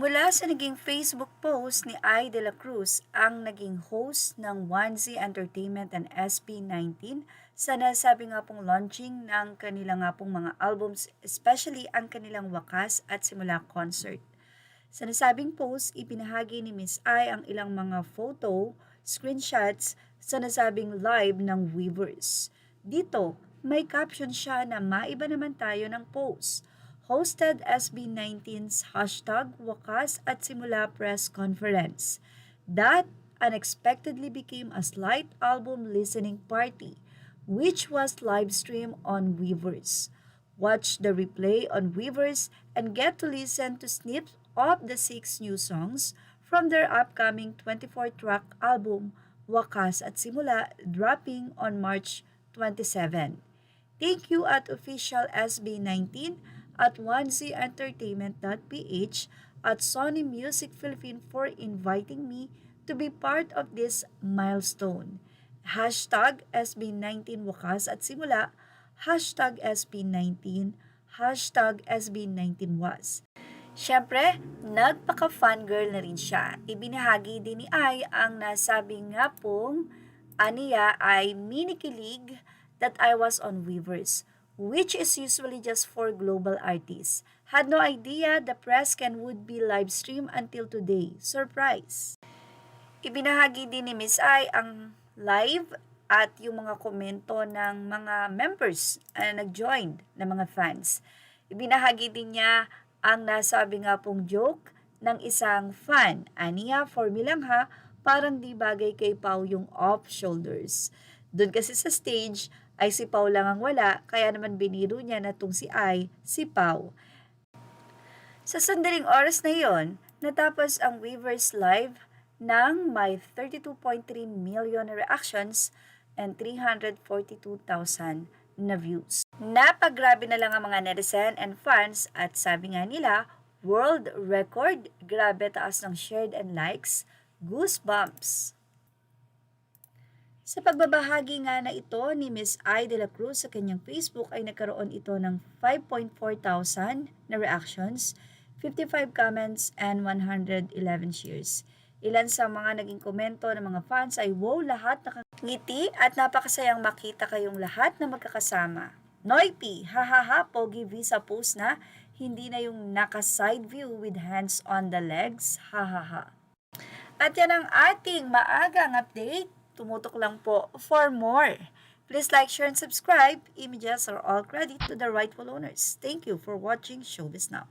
Mula sa naging Facebook post ni Ai de la Cruz ang naging host ng 1Z Entertainment and SB19 sa nasabi nga pong launching ng kanilang nga pong mga albums, especially ang kanilang Wakas at Simula concert. Sa nasabing post, ipinahagi ni Miss Ai ang ilang mga photo, screenshots sa nasabing live ng Weavers. Dito, may caption siya na maiba naman tayo ng post. Hosted SB19's hashtag Wakas at Simula press conference. That unexpectedly became a slight album listening party, which was live streamed on Weavers. Watch the replay on Weavers and get to listen to snips of the 6 new songs from their upcoming 24-track album Wakas at Simula dropping on March 27. Thank you at official SB19 at 1zentertainment.ph at Sony Music Philippines for inviting me to be part of this milestone. Hashtag SB19 Wakas at Simula, hashtag SB19, hashtag SB19 Was. Siyempre, nagpaka-fangirl na rin siya. Ibinahagi din ni Ai ang nasabi nga pong aniya ay minikilig that I was on Weavers, which is usually just for global artists. Had no idea the press can would be live stream until today. Surprise! Ibinahagi din ni Miss Ai ang live at yung mga komento ng mga members na nag-join na mga fans. Ibinahagi din niya ang nasabi nga pong joke ng isang fan. Aniya, for me lang ha, parang di bagay kay Pau yung off-shoulders. Doon kasi sa stage ay si Pau lang ang wala, kaya naman biniro niya na tong si Ai, si Pau. Sa sandaling oras na yon, natapos ang Weavers Live ng may 32.3 million reactions and 342,000 na views. Napagrabe na lang ang mga netizen and fans at sabi nga nila, world record, grabe taas ng shared and likes, goosebumps. Sa pagbabahagi nga na ito ni Miss Ai de la Cruz sa kanyang Facebook ay nagkaroon ito ng 5.4 thousand na reactions, 55 comments, and 111 shares. Ilan sa mga naging komento ng mga fans ay wow, lahat nakangiti at napakasayang makita kayong lahat na magkakasama. Noipi, hahaha, pogi visa post na, hindi na yung naka-side view with hands on the legs, hahaha. At yan ang ating maagang update. Tumutok lang po for more. Please like, share, and subscribe. Images are all credit to the rightful owners. Thank you for watching Showbiz Now.